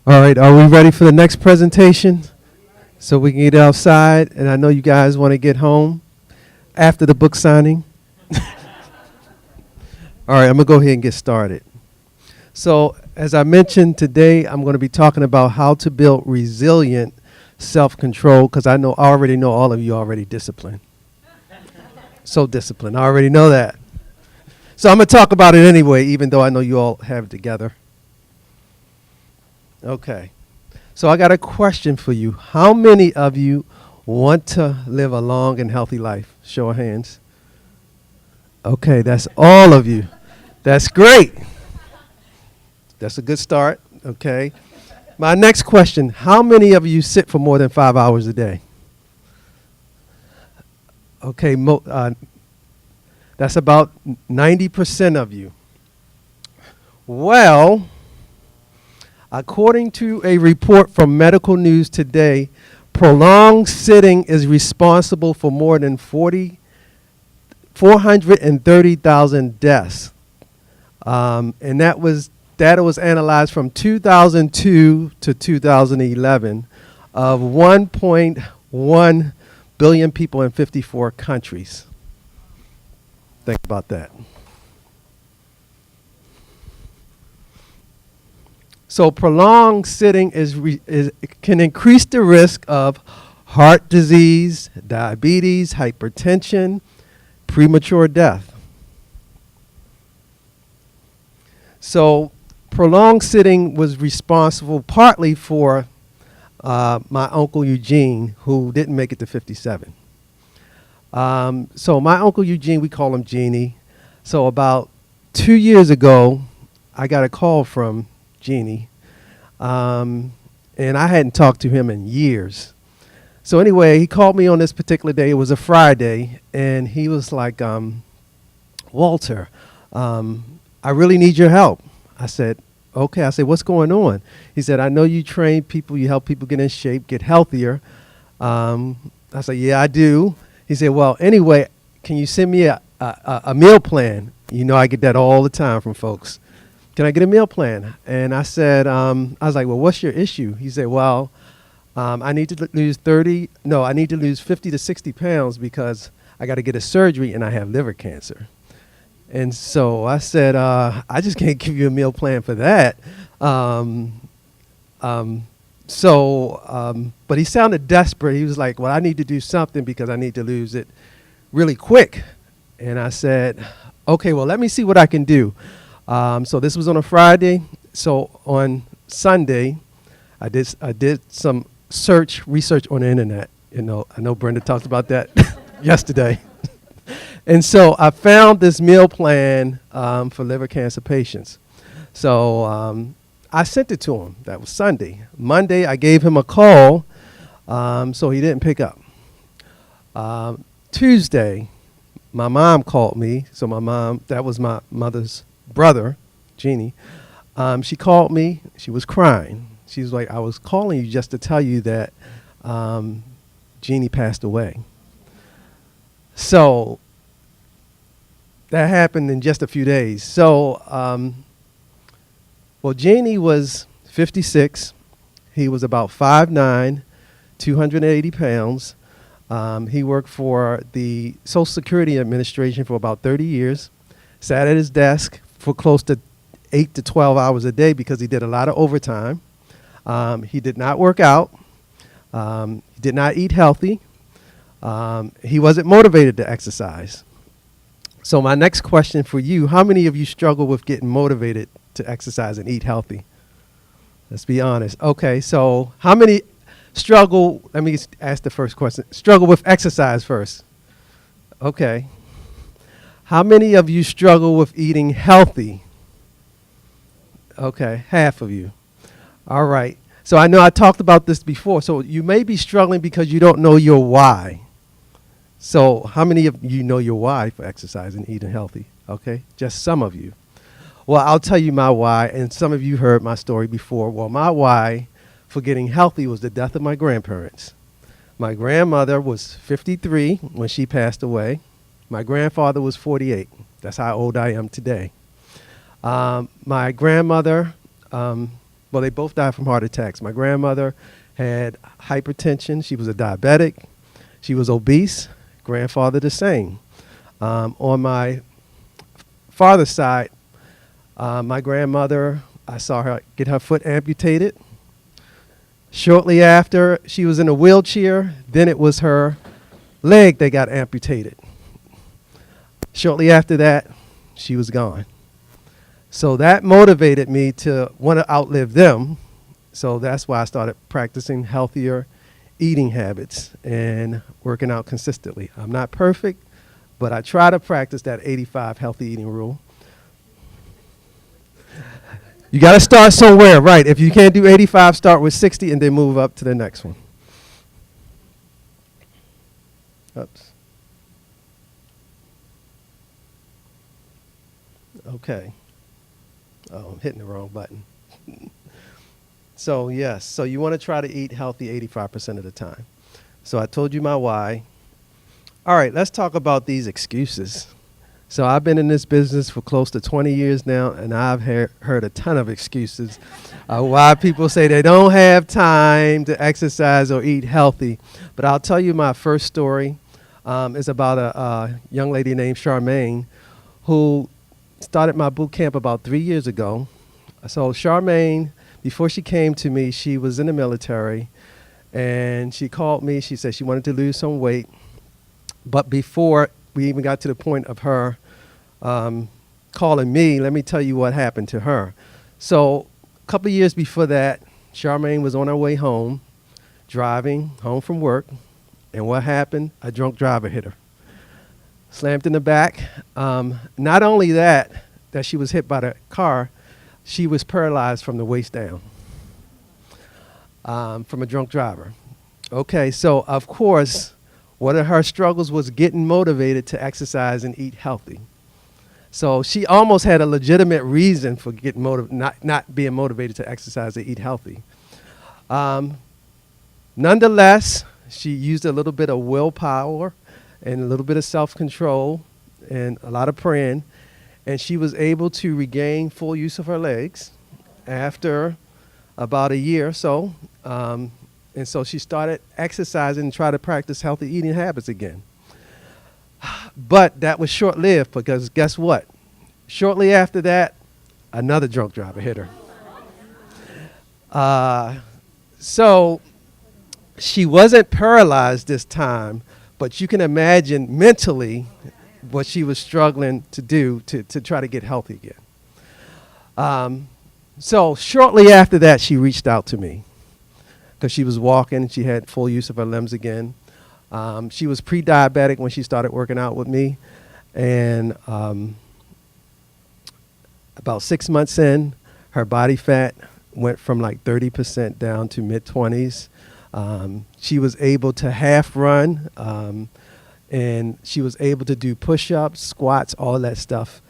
All right, are we ready for the next presentation? So we can get outside, and I know you guys want to get home after the book signing. All right, I'm going to go ahead and get started. So as I mentioned today, I'm going to be talking about how to build resilient self-control, because I already know all of you already disciplined. So disciplined, I already know that. So I'm going to talk about it anyway, even though I know you all have it together. Okay. So I got a question for you. How many of you want to live a long and healthy life? Show of hands. Okay, that's all of you. That's great. That's a good start. Okay. My next question, how many of you sit for more than 5 hours a day? Okay, that's about 90% of you. Well, according to a report from Medical News Today, prolonged sitting is responsible for more than 430,000 deaths. And data was analyzed from 2002 to 2011 of 1.1 billion people in 54 countries. Think about that. So prolonged sitting can increase the risk of heart disease, diabetes, hypertension, premature death. So prolonged sitting was responsible partly for my Uncle Eugene, who didn't make it to 57. So my Uncle Eugene, we call him Jeannie. So about 2 years ago, I got a call from Jeannie, and I hadn't talked to him in years. So anyway, he called me on this particular day. It was a Friday, and he was like, Walter, I really need your help. I said, okay. I said, what's going on? He said, I know you train people, you help people get in shape, get healthier. I said, yeah, I do. He said, well, anyway, can you send me a meal plan? You know I get that all the time from folks. Can I get a meal plan? And I said, I was like, well, what's your issue? He said, well, I need to lose 50 to 60 pounds because I got to get a surgery and I have liver cancer. And so I said, I just can't give you a meal plan for that. But he sounded desperate. He was like, well, I need to do something because I need to lose it really quick. And I said, okay, well, let me see what I can do. So this was on a Friday. So on Sunday, I did some research on the internet. You know, I know Brenda talked about that yesterday. And so I found this meal plan for liver cancer patients. So I sent it to him. That was Sunday. Monday, I gave him a call, so he didn't pick up. Tuesday, my mom called me. So my mom, that was my mother's brother, Jeannie. She called me. She was crying. She was like, I was calling you just to tell you that Jeannie passed away. So that happened in just a few days. So, well, Jeannie was 56. He was about 5'9", 280 pounds. He worked for the Social Security Administration for about 30 years, sat at his desk for close to 8 to 12 hours a day because he did a lot of overtime. He did not work out. He did not eat healthy. He wasn't motivated to exercise. So my next question for you, how many of you struggle with getting motivated to exercise and eat healthy? Let's be honest. Okay, so how many struggle, let me ask the first question, struggle with exercise first? Okay. How many of you struggle with eating healthy? Okay, half of you. All right. So I know I talked about this before. So you may be struggling because you don't know your why. So how many of you know your why for exercise and eating healthy? Okay, just some of you. Well, I'll tell you my why, and some of you heard my story before. Well, my why for getting healthy was the death of my grandparents. My grandmother was 53 when she passed away. My grandfather was 48. That's how old I am today. My grandmother Well, they both died from heart attacks. My grandmother had hypertension. She was a diabetic. She was obese. Grandfather the same. On my father's side, my grandmother, I saw her get her foot amputated. Shortly after, she was in a wheelchair. Then it was her leg that got amputated. Shortly after that, she was gone. So that motivated me to want to outlive them. So that's why I started practicing healthier eating habits and working out consistently. I'm not perfect, but I try to practice that 85 healthy eating rule. You got to start somewhere, right? If you can't do 85, start with 60 and then move up to the next one. Oops. Okay. Oh, I'm hitting the wrong button. So, yes. So you want to try to eat healthy 85% of the time. So I told you my why. All right, let's talk about these excuses. So I've been in this business for close to 20 years now, and I've heard a ton of excuses why people say they don't have time to exercise or eat healthy. But I'll tell you my first story. It's about a young lady named Charmaine who started my boot camp about 3 years ago. So Charmaine, before she came to me, she was in the military, and she called me. She said she wanted to lose some weight. But before we even got to the point of her calling me, let me tell you what happened to her. So a couple of years before that, Charmaine was on her way home, driving home from work. And what happened? A drunk driver hit her. Slammed in the back. Not only that she was hit by the car, she was paralyzed from the waist down from a drunk driver. Okay, so of course, one of her struggles was getting motivated to exercise and eat healthy. So she almost had a legitimate reason for getting not being motivated to exercise and eat healthy. Nonetheless, she used a little bit of willpower and a little bit of self-control and a lot of praying, and she was able to regain full use of her legs after about a year or so. And so she started exercising and tried to practice healthy eating habits again. But that was short-lived because guess what? Shortly after that, another drunk driver hit her. So she wasn't paralyzed this time, but you can imagine mentally what she was struggling to do to try to get healthy again. So shortly after that, she reached out to me because she was walking. She had full use of her limbs again. She was pre-diabetic when she started working out with me. And about 6 months in, her body fat went from like 30% down to mid-20s. She was able to half run, and she was able to do push-ups, squats, all that stuff.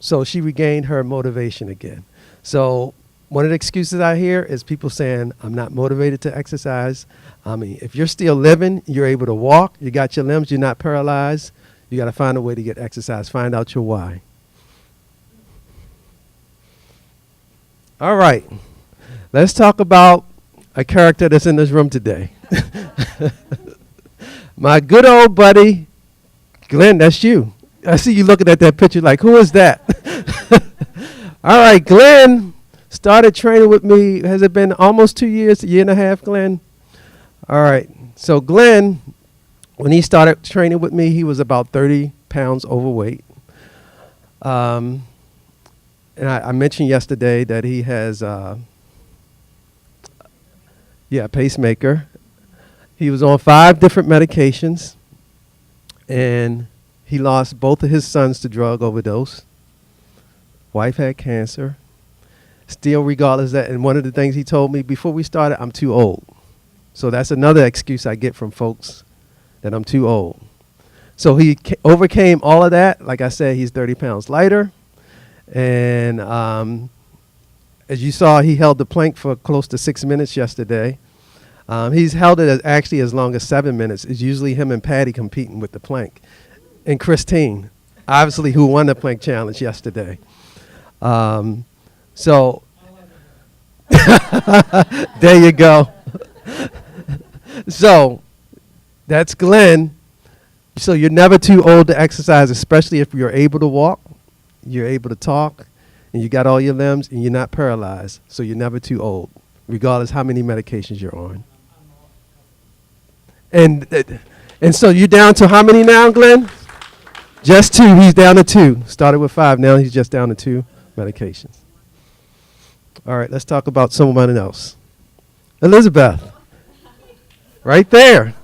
So she regained her motivation again. So one of the excuses I hear is people saying, I'm not motivated to exercise. I mean, if you're still living, you're able to walk, you got your limbs, you're not paralyzed, you got to find a way to get exercise. Find out your why. All right. Let's talk about a character that's in this room today. My good old buddy, Glenn, that's you. I see you looking at that picture like, who is that? All right, Glenn started training with me. Has it been almost 2 years, a year and a half, Glenn? All right. So Glenn, when he started training with me, he was about 30 pounds overweight. And I mentioned yesterday that he has a pacemaker. He was on 5 different medications, and he lost both of his sons to drug overdose. Wife had cancer. Still, regardless of that, and one of the things he told me before we started, I'm too old. So that's another excuse I get from folks, that I'm too old. So he overcame all of that. Like I said, he's 30 pounds lighter. And as you saw, he held the plank for close to 6 minutes yesterday. He's held it actually as long as 7 minutes. It's usually him and Patty competing with the plank. And Christine, obviously, who won the plank challenge yesterday. So, There you go. So that's Glenn. So you're never too old to exercise, especially if you're able to walk, you're able to talk, and you got all your limbs, and you're not paralyzed. So you're never too old, regardless how many medications you're on. And so you're down to how many now, Glenn? Just 2. He's down to 2. Started with 5. Now he's just down to 2 medications. All right, let's talk about someone else. Elizabeth. Right there.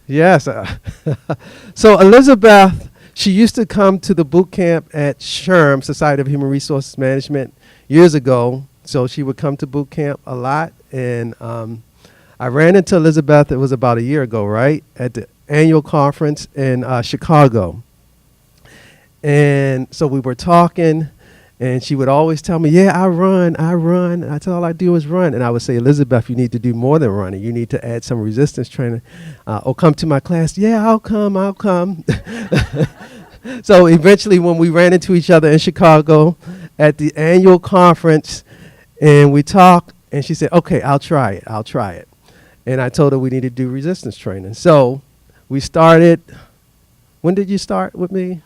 Yes. So Elizabeth, she used to come to the boot camp at SHRM, Society of Human Resources Management, years ago. So she would come to boot camp a lot. And I ran into Elizabeth, it was about a year ago, right, at the annual conference in Chicago. And so we were talking, and she would always tell me, yeah, I run. And that's all I do is run. And I would say, Elizabeth, you need to do more than running. You need to add some resistance training. Or come to my class. Yeah, I'll come. So eventually when we ran into each other in Chicago at the annual conference, and we talked, and she said, okay, I'll try it. And I told her we need to do resistance training. So we started, when did you start with me?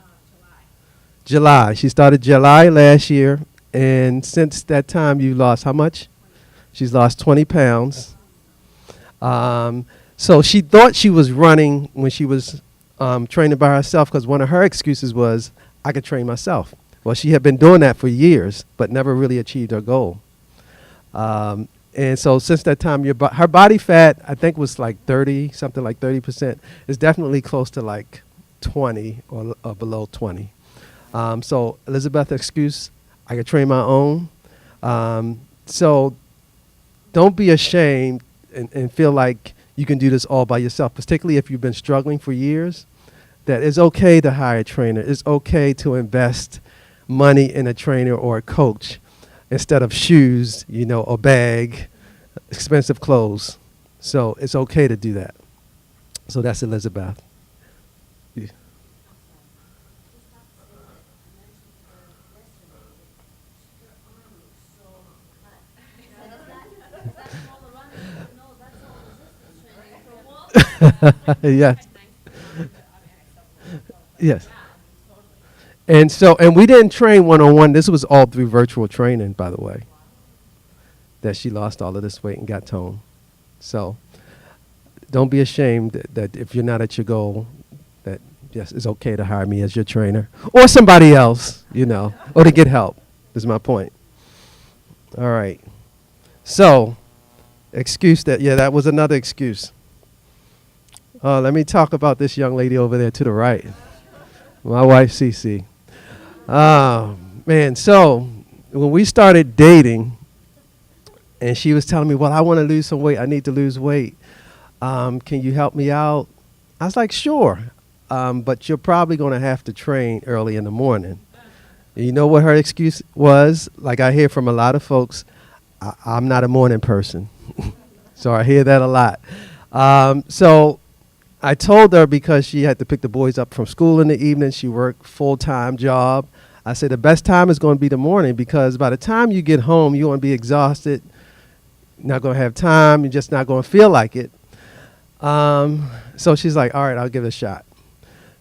July. She started July last year. And since that time, you lost how much? She's lost 20 pounds. So she thought she was running when she was training by herself, because one of her excuses was, I could train myself. Well, she had been doing that for years, but never really achieved her goal. And so since that time, her body fat, I think, was like 30, something like 30%. Is definitely close to like 20 or below 20. So Elizabeth's excuse, I could train my own. So don't be ashamed and feel like you can do this all by yourself, particularly if you've been struggling for years. That it's okay to hire a trainer. It's okay to invest money in a trainer or a coach instead of shoes, a bag, expensive clothes. So it's okay to do that. So that's Elizabeth. Yeah. Yes. Yes. And we didn't train one-on-one. This was all through virtual training, by the way, that she lost all of this weight and got toned. So don't be ashamed that if you're not at your goal, that, yes, it's okay to hire me as your trainer or somebody else, or to get help, is my point. All right. So that was another excuse. Let me talk about this young lady over there to the right. My wife, Cece. Man, so when we started dating, and she was telling me, well, I want to lose some weight. I need to lose weight. Can you help me out? I was like, sure. But you're probably going to have to train early in the morning. And you know what her excuse was? Like I hear from a lot of folks, I'm not a morning person. So I hear that a lot. So I told her, because she had to pick the boys up from school in the evening, she worked full-time job. I said the best time is going to be the morning, because by the time you get home, you're going to be exhausted, not going to have time, you're just not going to feel like it. So she's like, all right, I'll give it a shot.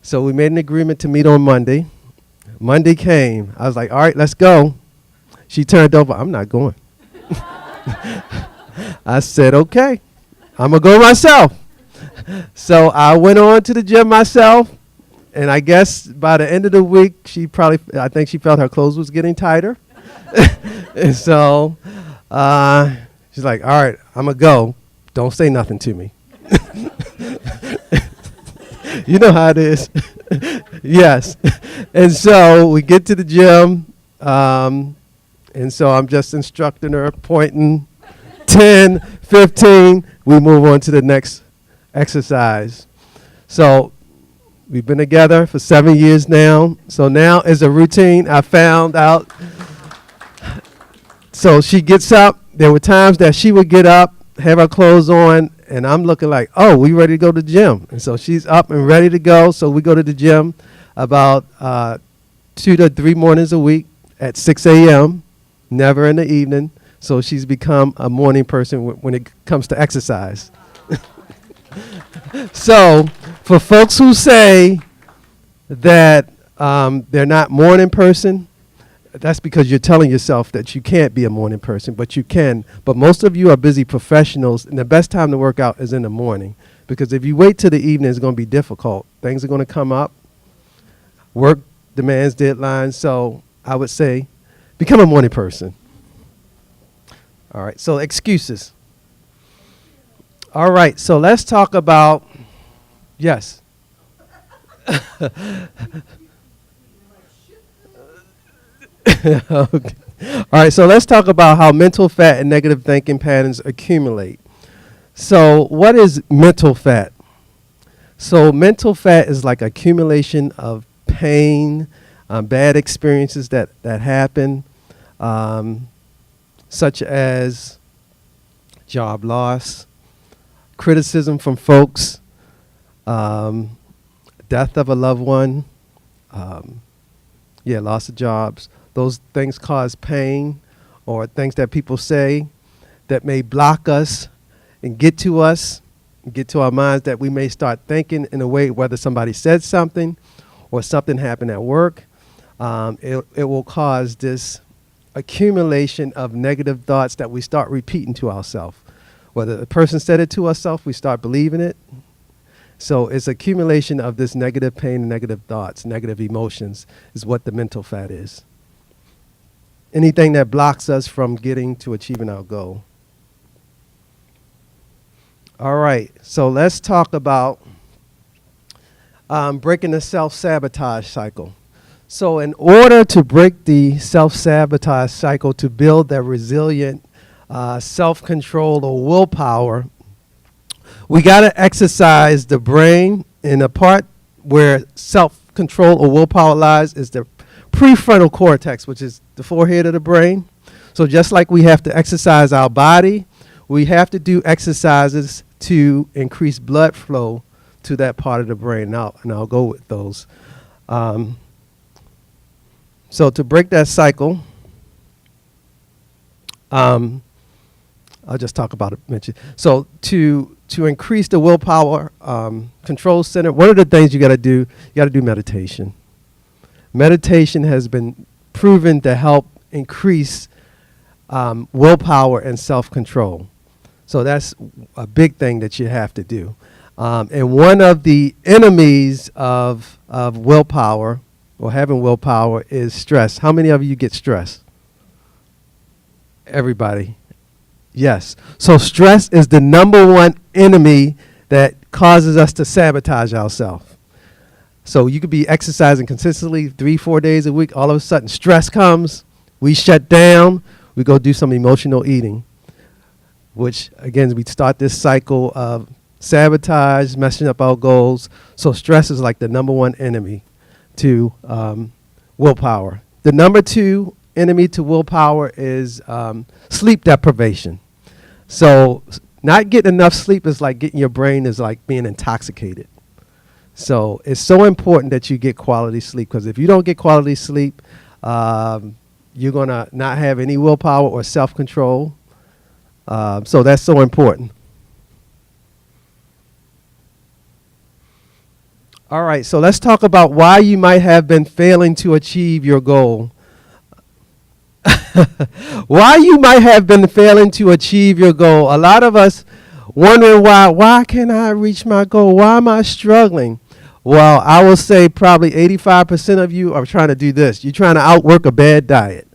So we made an agreement to meet on Monday. Monday came. I was like, all right, let's go. She turned over. I'm not going. I said, okay, I'm going to go myself. So I went on to the gym myself, and I guess by the end of the week, I think she felt her clothes was getting tighter. And so she's like, all right, I'm going to go. Don't say nothing to me. You know how it is. Yes. And so we get to the gym, and so I'm just instructing her, pointing, 10, 15, we move on to the next exercise. So we've been together for 7 years now. So now is a routine. I found out. So she gets up. There were times that she would get up, have her clothes on, and I'm looking like, oh, we ready to go to the gym. And so she's up and ready to go. So we go to the gym about 2 to 3 mornings a week at 6 a.m., never in the evening. So she's become a morning person when it comes to exercise. So for folks who say that they're not morning person, that's because you're telling yourself that you can't be a morning person, but you can. But most of you are busy professionals, and the best time to work out is in the morning. Because if you wait till the evening, it's going to be difficult. Things are going to come up. Work demands deadlines. So I would say become a morning person. All right, so excuses. All right, so let's talk about, yes. Okay. All right, so let's talk about how mental fat and negative thinking patterns accumulate. So what is mental fat? So mental fat is like accumulation of pain, bad experiences that happen, such as job loss, criticism from folks, death of a loved one, loss of jobs. Those things cause pain, or things that people say that may block us and get to us, get to our minds, that we may start thinking in a way, whether somebody said something or something happened at work. It will cause this accumulation of negative thoughts that we start repeating to ourselves. Whether the person said it to ourselves, we start believing it. So it's accumulation of this negative pain and negative thoughts, negative emotions is what the mental fat is. Anything that blocks us from getting to achieving our goal. All right, so let's talk about breaking the self-sabotage cycle. So in order to break the self-sabotage cycle, to build that resilient self-control or willpower, we got to exercise the brain. In the part where self-control or willpower lies is the prefrontal cortex, which is the forehead of the brain. So just like we have to exercise our body, we have to do exercises to increase blood flow to that part of the brain. And I'll go with those. So to break that cycle, I'll just talk about it. So to increase the willpower control center, one of the things you got to do meditation. Meditation has been proven to help increase willpower and self-control. So that's a big thing that you have to do. And one of the enemies of willpower or having willpower is stress. How many of you get stressed? Everybody. Yes. So stress is the number one enemy that causes us to sabotage ourselves. So you could be exercising consistently 3-4 days a week. All of a sudden stress comes. We shut down. We go do some emotional eating, which again, we start this cycle of sabotage, messing up our goals. So stress is like the number one enemy to willpower. The number two enemy to willpower is sleep deprivation. So not getting enough sleep is like getting your brain is like being intoxicated. So it's so important that you get quality sleep, because if you don't get quality sleep, you're going to not have any willpower or self-control. So that's so important. All right, so let's talk about why you might have been failing to achieve your goal. Why you might have been failing to achieve your goal. A lot of us wondering why can't I reach my goal? Why am I struggling? Well, I will say probably 85% of you are trying to do this. You're trying to outwork a bad diet.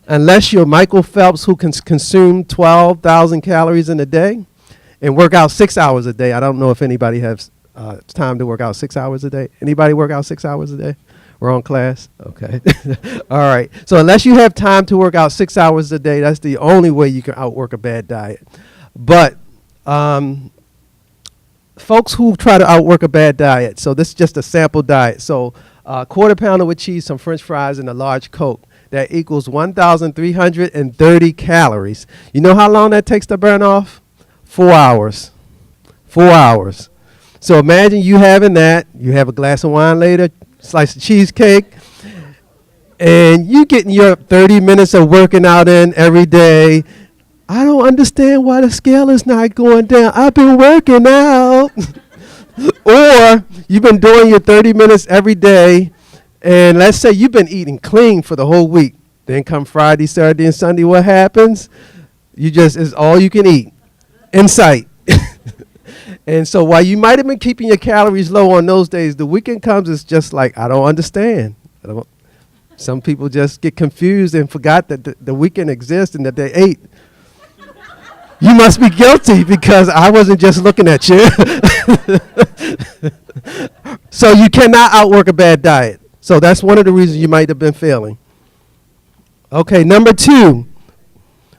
Unless you're Michael Phelps, who can consume 12,000 calories in a day and work out 6 hours a day. I don't know if anybody has time to work out 6 hours a day. Anybody work out 6 hours a day? We're on class? Okay. All right. So unless you have time to work out 6 hours a day, that's the only way you can outwork a bad diet. But folks who try to outwork a bad diet, so this is just a sample diet. So quarter pounder with cheese, some French fries, and a large Coke. That equals 1,330 calories. You know how long that takes to burn off? 4 hours. 4 hours. So imagine you having that. You have a glass of wine later, slice of cheesecake, and you getting your 30 minutes of working out in every day, I don't understand why the scale is not going down. I've been working out. Or you've been doing your 30 minutes every day, and let's say you've been eating clean for the whole week. Then come Friday, Saturday, and Sunday, what happens? It's all you can eat in sight. And so while you might have been keeping your calories low on those days, the weekend comes, it's just like, I don't understand. Some people just get confused and forgot that the weekend exists and that they ate. You must be guilty because I wasn't just looking at you. So you cannot outwork a bad diet. So that's one of the reasons you might have been failing. Okay, number 2,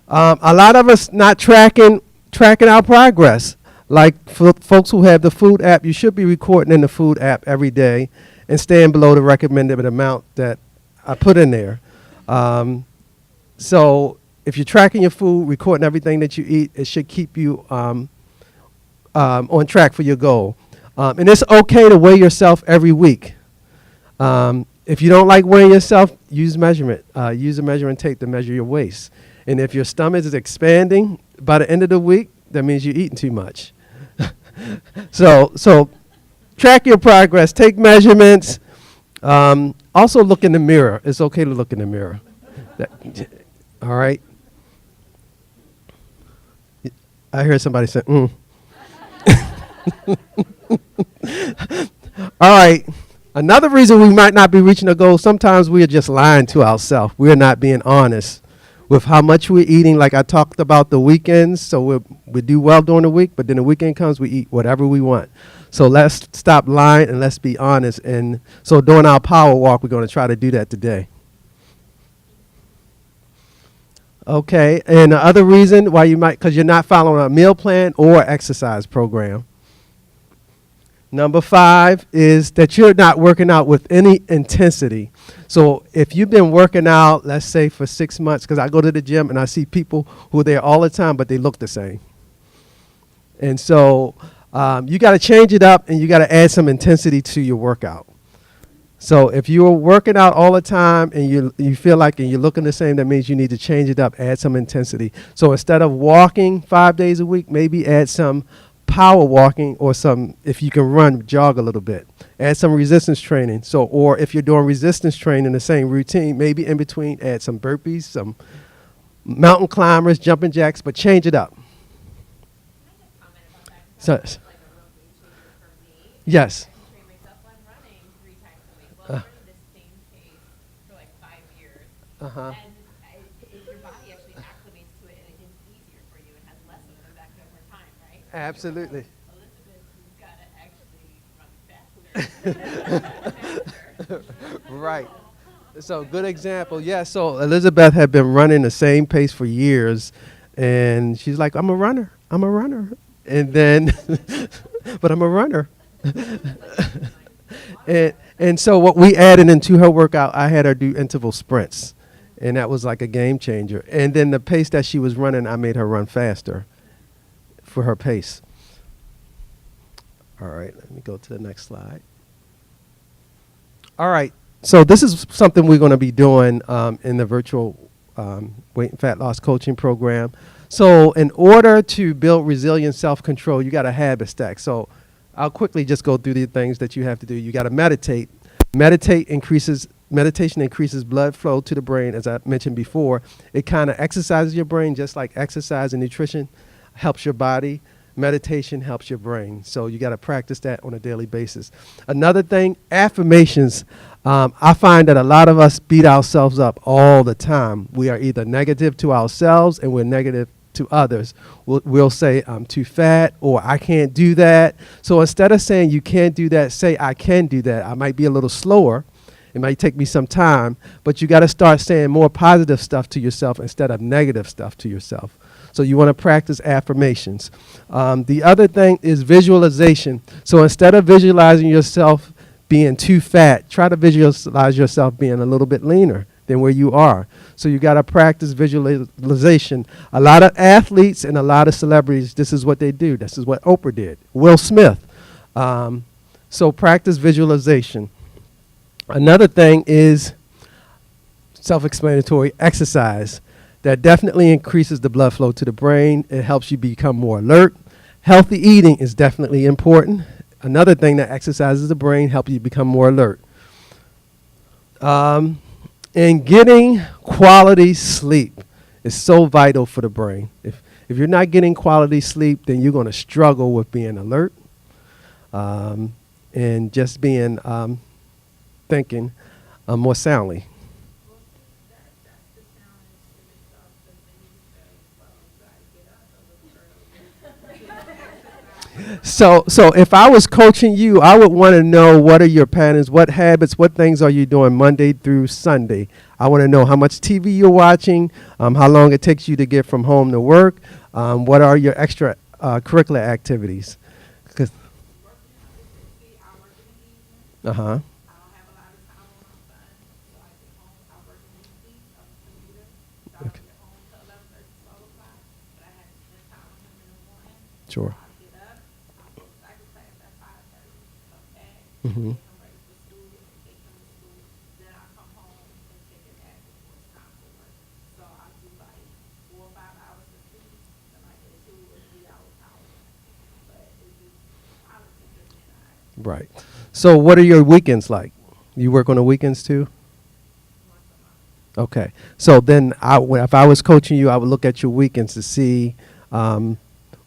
a lot of us not tracking our progress. Like for folks who have the food app, you should be recording in the food app every day and staying below the recommended amount that I put in there. So if you're tracking your food, recording everything that you eat, it should keep you on track for your goal. And it's okay to weigh yourself every week. If you don't like weighing yourself, use measurement. Use a measuring tape to measure your waist. And if your stomach is expanding by the end of the week, that means you're eating too much. So track your progress, take measurements. Also look in the mirror. It's okay to look in the mirror. All right. I heard somebody say, All right. Another reason we might not be reaching a goal, sometimes we are just lying to ourselves. We're not being honest with how much we're eating. Like I talked about the weekends, so we do well during the week, but then the weekend comes, we eat whatever we want. So let's stop lying and let's be honest. And so during our power walk, we're going to try to do that today. Okay, and the other reason why because you're not following a meal plan or exercise program. Number 5 is that you're not working out with any intensity. So if you've been working out, let's say for 6 months, because I go to the gym and I see people who are there all the time, but they look the same. And so you got to change it up and you got to add some intensity to your workout. So if you're working out all the time and you feel like and you're looking the same, that means you need to change it up, add some intensity. So instead of walking 5 days a week, maybe add some power walking or if you can run, jog a little bit. Add some resistance training. Or if you're doing resistance training, the same routine, maybe in between add some burpees, some mountain climbers, jumping jacks, but change it up. So, yes. Uh-huh. And your body actually acclimates to it, and it gets easier for you. It has less of an effect over time, right? Absolutely. Elizabeth, who's got to actually run faster. Right. So good example. Yeah, so Elizabeth had been running the same pace for years, and she's like, I'm a runner. And then, but I'm a runner. And so what we added into her workout, I had her do interval sprints. And that was like a game changer. And then the pace that she was running, I made her run faster for her pace. All right, let me go to the next slide. All right, so this is something we're going to be doing in the virtual weight and fat loss coaching program. So in order to build resilient self-control, you got a habit stack. So I'll quickly just go through the things that you have to do. You got to meditate. Meditation increases blood flow to the brain, as I mentioned before. It kind of exercises your brain, just like exercise and nutrition helps your body. Meditation helps your brain. So you got to practice that on a daily basis. Another thing, affirmations. I find that a lot of us beat ourselves up all the time. We are either negative to ourselves and we're negative to others. We'll say, I'm too fat, or I can't do that. So instead of saying you can't do that, say I can do that. I might be a little slower. It might take me some time, but you got to start saying more positive stuff to yourself instead of negative stuff to yourself. So you want to practice affirmations. The other thing is visualization. So instead of visualizing yourself being too fat, try to visualize yourself being a little bit leaner than where you are. So you got to practice visualization. A lot of athletes and a lot of celebrities, this is what they do. This is what Oprah did. Will Smith. So practice visualization. Another thing is self-explanatory, exercise. That definitely increases the blood flow to the brain. It helps you become more alert. Healthy eating is definitely important. Another thing that exercises the brain, helps you become more alert. And getting quality sleep is so vital for the brain. If you're not getting quality sleep, then you're going to struggle with being alert and just being thinking more soundly. So if I was coaching you, I would want to know what are your patterns, what habits, what things are you doing Monday through Sunday. I want to know how much TV you're watching, how long it takes you to get from home to work, what are your extra curricular activities. Uh-huh. Okay. Sure. Mm-hmm. Right. So what are your weekends like? You work on the weekends too? Okay. So then if I was coaching you, I would look at your weekends to see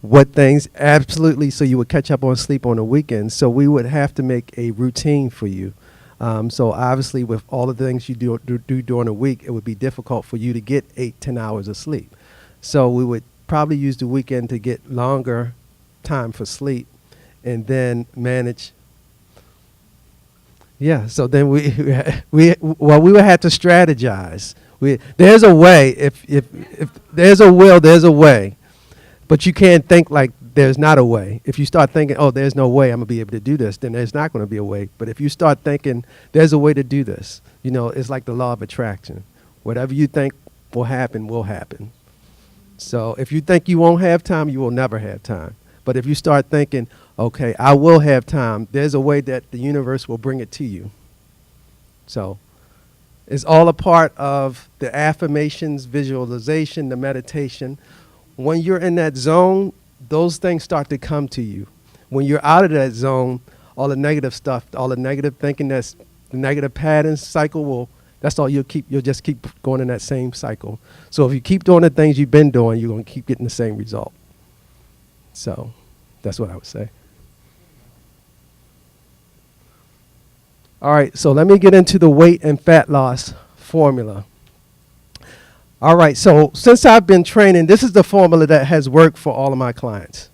what things absolutely so you would catch up on sleep on the weekends. So we would have to make a routine for you. So obviously with all the things you do during the week, it would be difficult for you to get 8-10 hours of sleep. So we would probably use the weekend to get longer time for sleep and then manage. Yeah, so then we would have to strategize. There's a way. If there's a will, there's a way. But you can't think like there's not a way. If you start thinking, oh, there's no way I'm going to be able to do this, then there's not going to be a way. But if you start thinking there's a way to do this, it's like the law of attraction. Whatever you think will happen, will happen. So if you think you won't have time, you will never have time. But if you start thinking, okay, I will have time, there's a way that the universe will bring it to you. So it's all a part of the affirmations, visualization, the meditation. When you're in that zone, those things start to come to you. When you're out of that zone, all the negative stuff, all the negative thinking, that's the negative patterns cycle that's all you'll just keep going in that same cycle. So if you keep doing the things you've been doing, you're going to keep getting the same result. So that's what I would say. All right, so let me get into the weight and fat loss formula. All right, so since I've been training, this is the formula that has worked for all of my clients.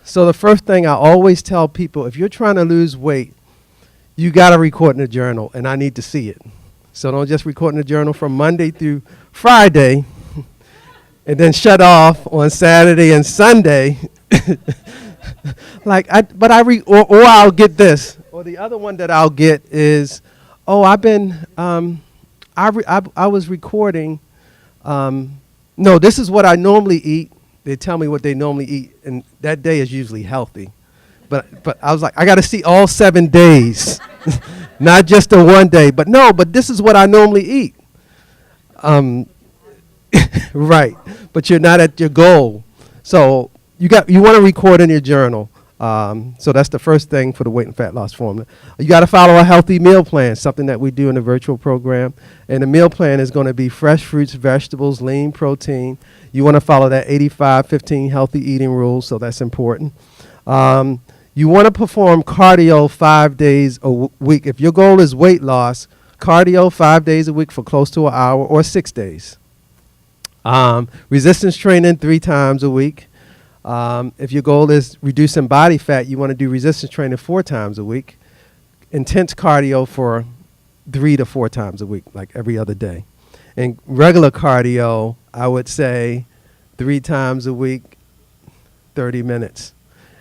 So the first thing I always tell people, if you're trying to lose weight, you got to record in a journal, and I need to see it. So don't just record in a journal from Monday through Friday and then shut off on Saturday and Sunday. Or I'll get this. Or the other one that I'll get is, I was recording. No, this is what I normally eat. They tell me what they normally eat, and that day is usually healthy. But I was like, I got to see all 7 days, not just the one day. But this is what I normally eat. Right, but you're not at your goal. So you want to record in your journal. So that's the first thing for the weight and fat loss formula. You got to follow a healthy meal plan, something that we do in the virtual program. And the meal plan is going to be fresh fruits, vegetables, lean protein. You want to follow that 85-15 healthy eating rule, so that's important. You want to perform cardio 5 days a week. If your goal is weight loss, cardio 5 days a week for close to an hour or 6 days. Resistance training 3 times a week. If your goal is reducing body fat, you want to do resistance training 4 times a week. Intense cardio for 3 to 4 times a week, like every other day. And regular cardio, I would say 3 times a week, 30 minutes.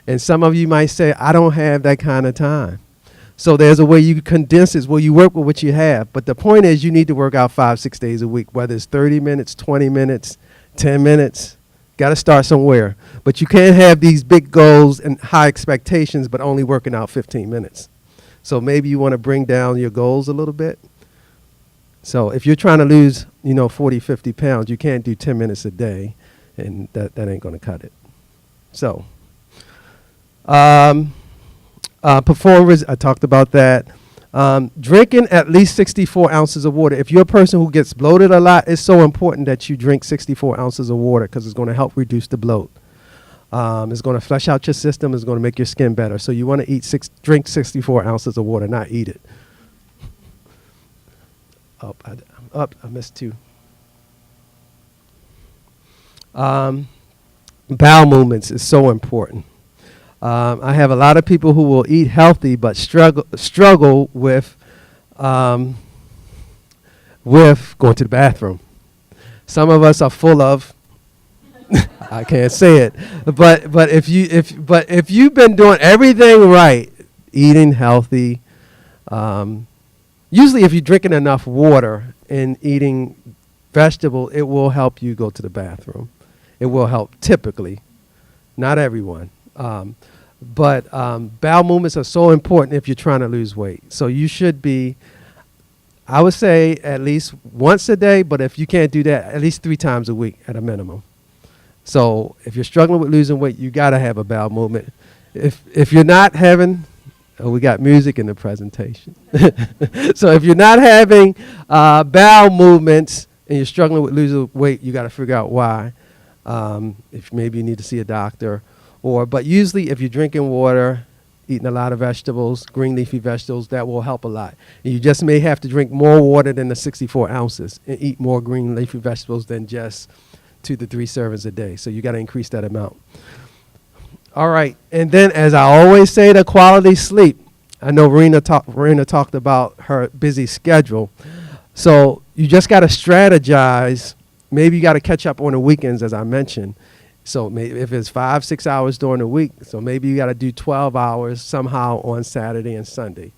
And some of you might say, I don't have that kind of time. So there's a way you condense it. Well, you work with what you have. But the point is you need to work out 5-6 days a week, whether it's 30 minutes, 20 minutes, 10 minutes. Got to start somewhere. But you can't have these big goals and high expectations, but only working out 15 minutes. So maybe you want to bring down your goals a little bit. So if you're trying to lose, 40, 50 pounds, you can't do 10 minutes a day, and that ain't going to cut it. So, performance, I talked about that. Drinking at least 64 ounces of water. If you're a person who gets bloated a lot, it's so important that you drink 64 ounces of water because it's going to help reduce the bloat. It's going to flush out your system. It's going to make your skin better. So you want to drink 64 ounces of water, not eat it. I missed two. Bowel movements is so important. I have a lot of people who will eat healthy but struggle with going to the bathroom. Some of us are full of I can't say it, but if you've been doing everything right, eating healthy, usually if you're drinking enough water and eating vegetable, it will help you go to the bathroom. It will help typically, not everyone. But bowel movements are so important if you're trying to lose weight. So you should be, I would say, at least once a day, but if you can't do that, at least 3 times a week at a minimum. So if you're struggling with losing weight, you got to have a bowel movement. If you're not having, we got music in the presentation. So if you're not having bowel movements and you're struggling with losing weight, you got to figure out why. If maybe you need to see a doctor. But usually if you're drinking water, eating a lot of vegetables, green leafy vegetables, that will help a lot. And you just may have to drink more water than the 64 ounces and eat more green leafy vegetables than just 2 to 3 servings a day. So you got to increase that amount. All right. And then, as I always say, the quality sleep. I know Rena talked about her busy schedule. So you just got to strategize. Maybe you got to catch up on the weekends, as I mentioned. So maybe if it's 5-6 hours during the week, so maybe you got to do 12 hours somehow on Saturday and Sunday.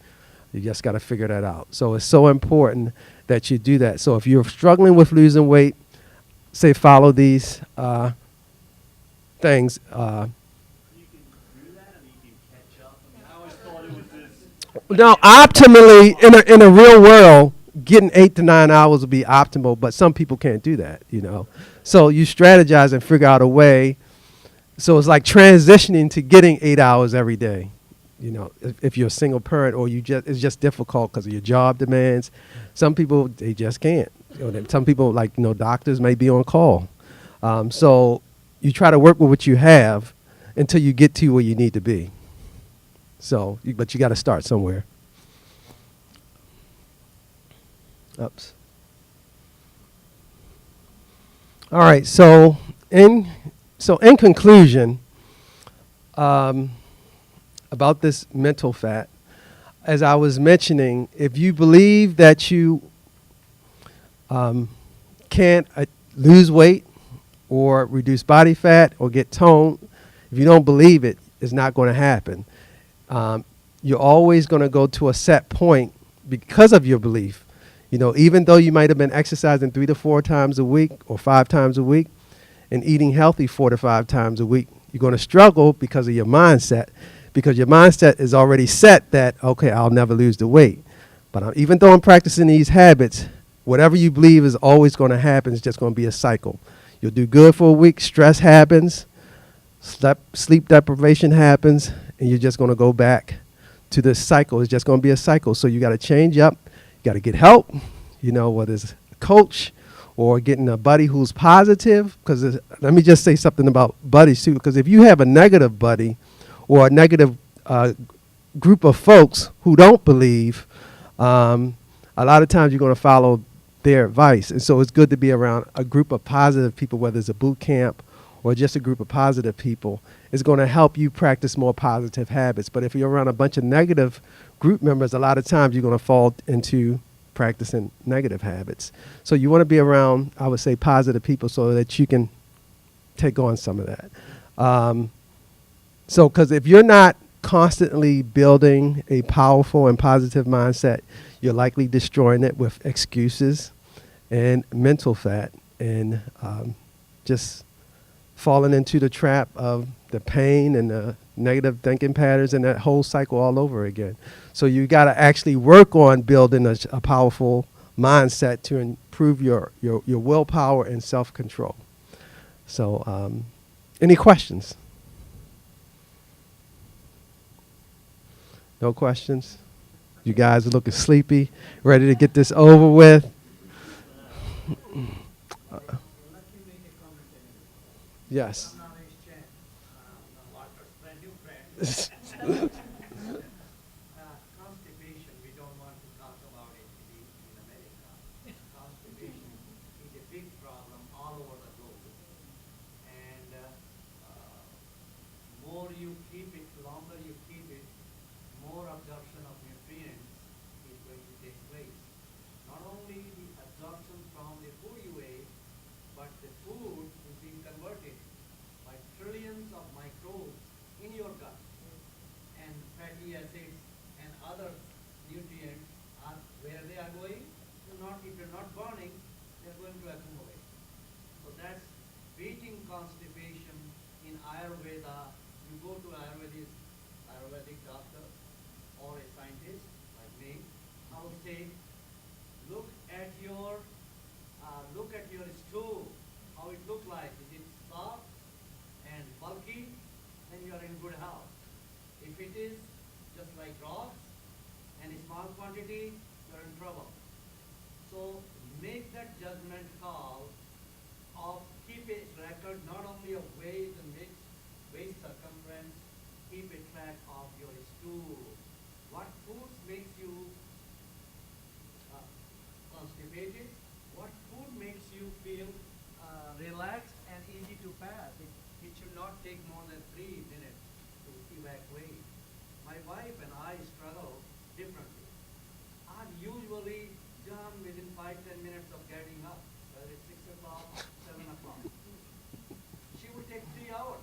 You just got to figure that out. So it's so important that you do that. So if you're struggling with losing weight, say follow these things. You can do that and you can catch up. I mean, I always thought it was this. Now, optimally, in a real world, getting 8 to 9 hours would be optimal, but some people can't do that, So you strategize and figure out a way. So it's like transitioning to getting 8 hours every day. If you're a single parent or it's just difficult because of your job demands. Some people, they just can't. Some people, doctors may be on call. So you try to work with what you have until you get to where you need to be. So, but you got to start somewhere. Oops. All right. So in conclusion, about this mental fat, as I was mentioning, if you believe that you can't lose weight or reduce body fat or get toned, if you don't believe it, it's not going to happen. You're always going to go to a set point because of your belief. Even though you might have been exercising 3 to 4 times a week or 5 times a week and eating healthy 4 to 5 times a week, you're going to struggle because of your mindset, because your mindset is already set that, okay, I'll never lose the weight. But even though I'm practicing these habits, whatever you believe is always going to happen is just going to be a cycle. You'll do good for a week, stress happens, sleep deprivation happens, and you're just going to go back to this cycle. It's just going to be a cycle. So you got to change up. You got to get help, whether it's a coach or getting a buddy who's positive. Because let me just say something about buddies too. Because if you have a negative buddy or a negative group of folks who don't believe, a lot of times you're going to follow their advice. And so it's good to be around a group of positive people, whether it's a boot camp or just a group of positive people. It's going to help you practice more positive habits. But if you're around a bunch of negative group members, a lot of times you're going to fall into practicing negative habits. So you want to be around, I would say, positive people so that you can take on some of that. Because if you're not constantly building a powerful and positive mindset, you're likely destroying it with excuses and mental fat and just falling into the trap of the pain and the negative thinking patterns and that whole cycle all over again. So you got to actually work on building a powerful mindset to improve your willpower and self-control. So, any questions? No questions? You guys are looking sleepy, ready to get this over with? Let me make a comment anyway. Yes. Charmaines Chen, Walter's brand new friend. Constipation, we don't want to talk about it in America. Constipation is a big problem all over the globe. And more you keep it, longer you keep it, more absorption of nutrients is going to take place. Not only the absorption from the food you ate, but the food is being converted by trillions of microbes in your gut. And fatty acids and other nutrients are where they are going. If you're not burning, they're going to accumulate. So that's beating constipation in Ayurveda. You go to Ayurvedic doctor or a scientist like me, I would say, look at your stool, how it look like. Is it soft and bulky? Then you are in good health. If it is just like rocks and a small quantity, you are in trouble. So make that judgment call of keep a record not only of weight and waist circumference, keep a track of your stool. What foods makes you constipated? What food makes you feel relaxed and easy to pass? It should not take more than 3 minutes to evacuate. My wife and I struggle differently. I'm usually done within 5-10 minutes of getting up, whether it's 6 o'clock, 7 o'clock. She would take 3 hours.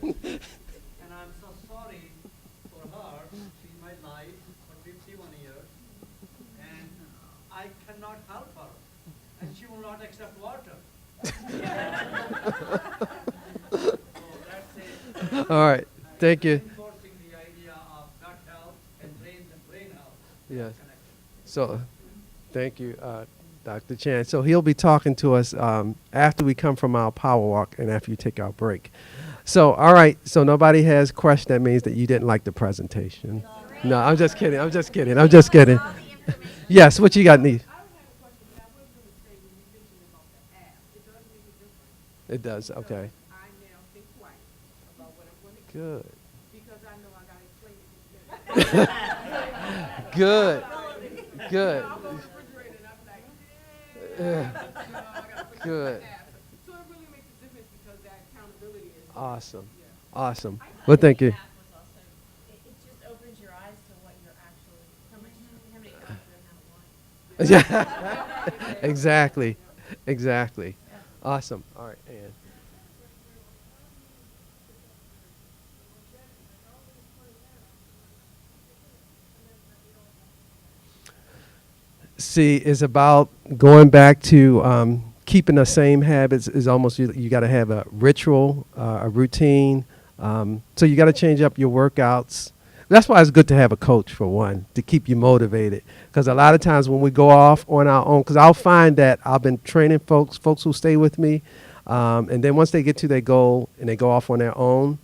And I'm so sorry for her. She's my life for 51 years. And I cannot help her. And she will not accept water. So that's it. All right. Thank you. Reinforcing the idea of gut health and brain health. Yes. Connected. So, thank you, Dr. Chan. So he'll be talking to us after we come from our power walk and after you take our break. So, all right. So nobody has questions. That means that you didn't like the presentation. No, I'm just kidding. I'm just kidding. I'm just kidding. All the information. Yes. What you got, Neve? I would have a question, but I was going to say when you mentioned about the app, it does make a difference. It does. Okay. So I now think twice about what I'm going to eat Good. because I know I got to explain it to the Good. Good. I'll go to the refrigerator and I'm like, Yeah. I got to put Good. the app. So it really makes a difference because that accountability is Awesome. yeah. Awesome. I thought Well, thank the you. app was also, it just opens your eyes to what you're actually, how many carbs you have one. Yeah. Exactly. Exactly. Awesome. All right, Ann. See, it's about going back to keeping the same habits. Is almost you got to have a ritual, a routine. So you got to change up your workouts. That's why it's good to have a coach, for one, to keep you motivated. Because a lot of times when we go off on our own, because I'll find that I've been training folks who stay with me, and then once they get to their goal and they go off on their own,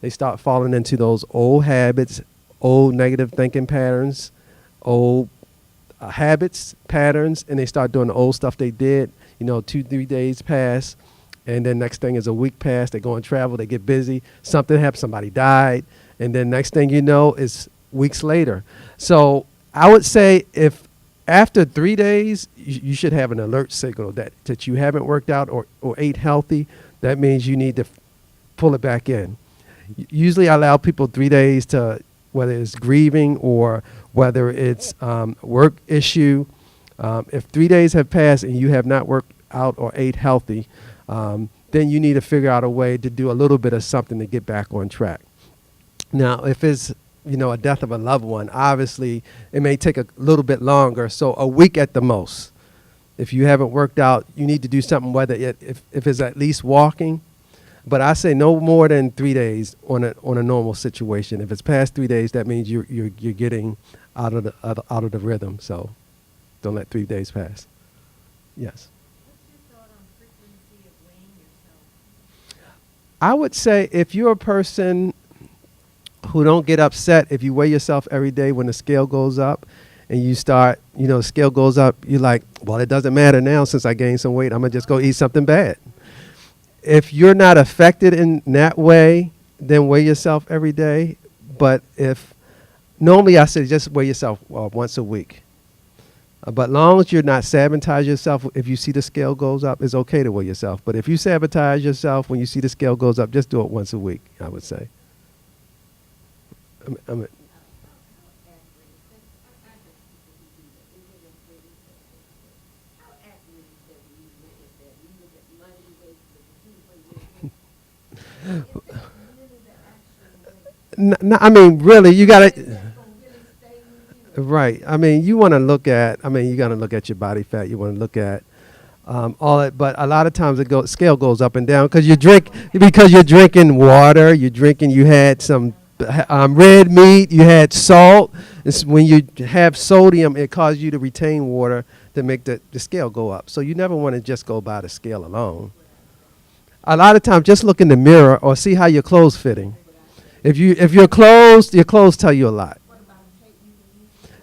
they start falling into those old habits, old negative thinking patterns, old habits, patterns, and they start doing the old stuff they did. 2-3 days pass, and then next thing is a week pass. They go and travel, they get busy, something happened, somebody died, and then next thing you know is weeks later. So I would say if after 3 days, you should have an alert signal that you haven't worked out or ate healthy. That means you need to pull it back in. Usually I allow people 3 days to, whether it's grieving or whether it's work issue. If 3 days have passed and you have not worked out or ate healthy, then you need to figure out a way to do a little bit of something to get back on track. Now, if it's a death of a loved one, obviously it may take a little bit longer. So a week at the most. If you haven't worked out, you need to do something, whether if it's at least walking. But I say no more than 3 days on a normal situation. If it's past 3 days, that means you're getting out of the rhythm. So, Don't let 3 days pass. Yes. What's your thought on frequency of weighing yourself? I would say if you're a person who don't get upset if you weigh yourself every day when the scale goes up and you start, the scale goes up, you're like, well, it doesn't matter now since I gained some weight. I'm going to just go eat something bad. If you're not affected in that way, then weigh yourself every day. But normally I say just weigh yourself once a week. But long as you're not sabotage yourself, if you see the scale goes up, it's okay to weigh yourself. But if you sabotage yourself when you see the scale goes up, just do it once a week, I would say. I mean, really, you got to. Right. I mean, you want to look at. You got to look at your body fat. You want to look at all that. But a lot of times scale goes up and down because you're drinking water. You had some red meat. You had salt. When you have sodium, it causes you to retain water to make the scale go up. So you never want to just go by the scale alone. A lot of times, just look in the mirror or see how your clothes fitting. If your clothes tell you a lot.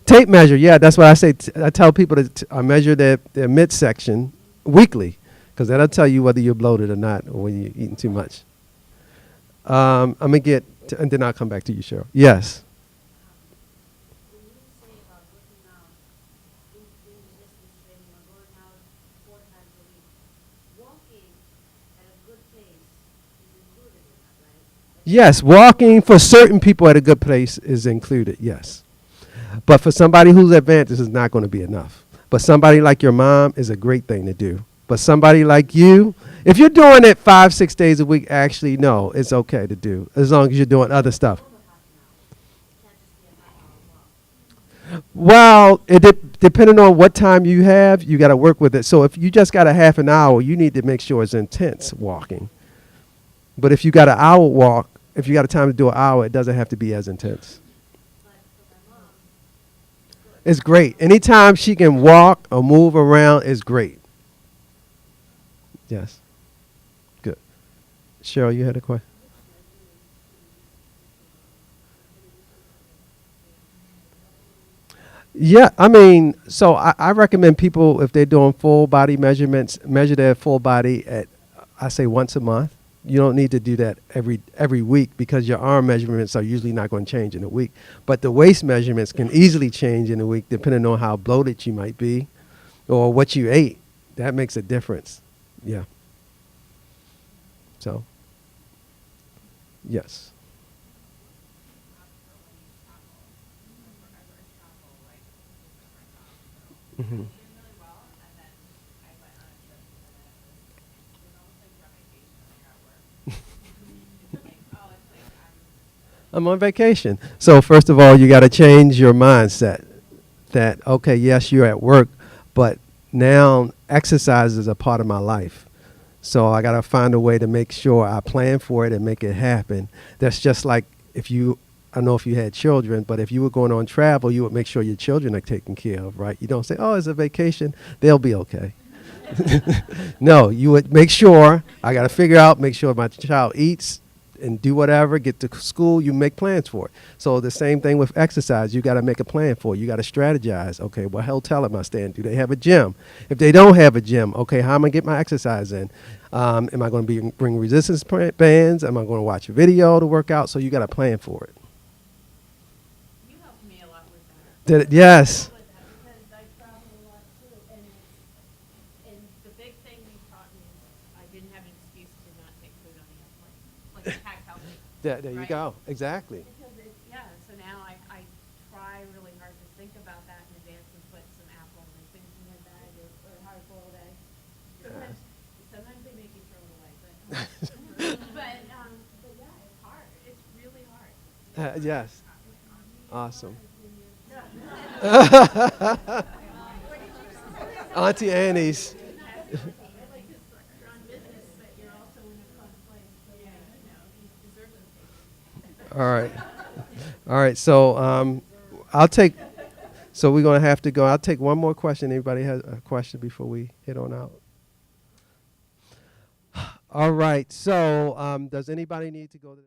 Tape measure, yeah, that's what I say. I tell people to measure their midsection weekly, because that'll tell you whether you're bloated or not, or when you're eating too much. I'm gonna and then I'll come back to you, Cheryl. Yes. When you say about working out, doing resistance training or going out 4 times a week, walking at a good pace is included in that, right? Yes, walking for certain people at a good pace is included, yes. But for somebody who's advanced, this is not going to be enough. But somebody like your mom is a great thing to do. But somebody like you, if you're doing it 5-6 days a week, actually, no, it's okay to do, as long as you're doing other stuff. Well, depending on what time you have, you got to work with it. So if you just got a half an hour, you need to make sure it's intense walking. But if you got an hour walk, if you got a time to do an hour, it doesn't have to be as intense. It's great. Anytime she can walk or move around is great. Yes. Good. Cheryl, you had a question? Yeah, so I recommend people, if they're doing full body measurements, measure their full body at, I say, once a month. You don't need to do that every week because your arm measurements are usually not going to change in a week. But the waist measurements can easily change in a week depending on how bloated you might be or what you ate. That makes a difference. Yeah. So, yes. Mm-hmm. I'm on vacation. So first of all, you got to change your mindset that, okay, yes, you're at work, but now exercise is a part of my life. So I got to find a way to make sure I plan for it and make it happen. That's just like I don't know if you had children, but if you were going on travel, you would make sure your children are taken care of, right? You don't say, oh, it's a vacation. They'll be okay. No, you would make sure, I got to make sure my child eats and do whatever, get to school, you make plans for it. So the same thing with exercise. You got to make a plan for it. You got to strategize. Okay, what hotel am I staying? Do they have a gym? If they don't have a gym, okay, how am I going to get my exercise in? Am I going to bring resistance bands? Am I going to watch a video to work out? So you got to plan for it. You helped me a lot with that. Yes. Because I travel a lot too, and the big thing you taught me is I didn't have an excuse to not take food on the airplane. Like pack healthy. There you Right? go. Exactly. Because so now I try really hard to think about that in advance and put some apple and things in my bag or hard-boiled eggs. Sometimes they make you throw it away, but yeah, it's hard. It's really hard. Yes. Awesome. Auntie Annie's. You're on business, but you're also in a fun place. So you deserve those things. All right. So I'll take. So we're going to have to go. I'll take one more question. Anybody has a question before we head on out? All right. So does anybody need to go to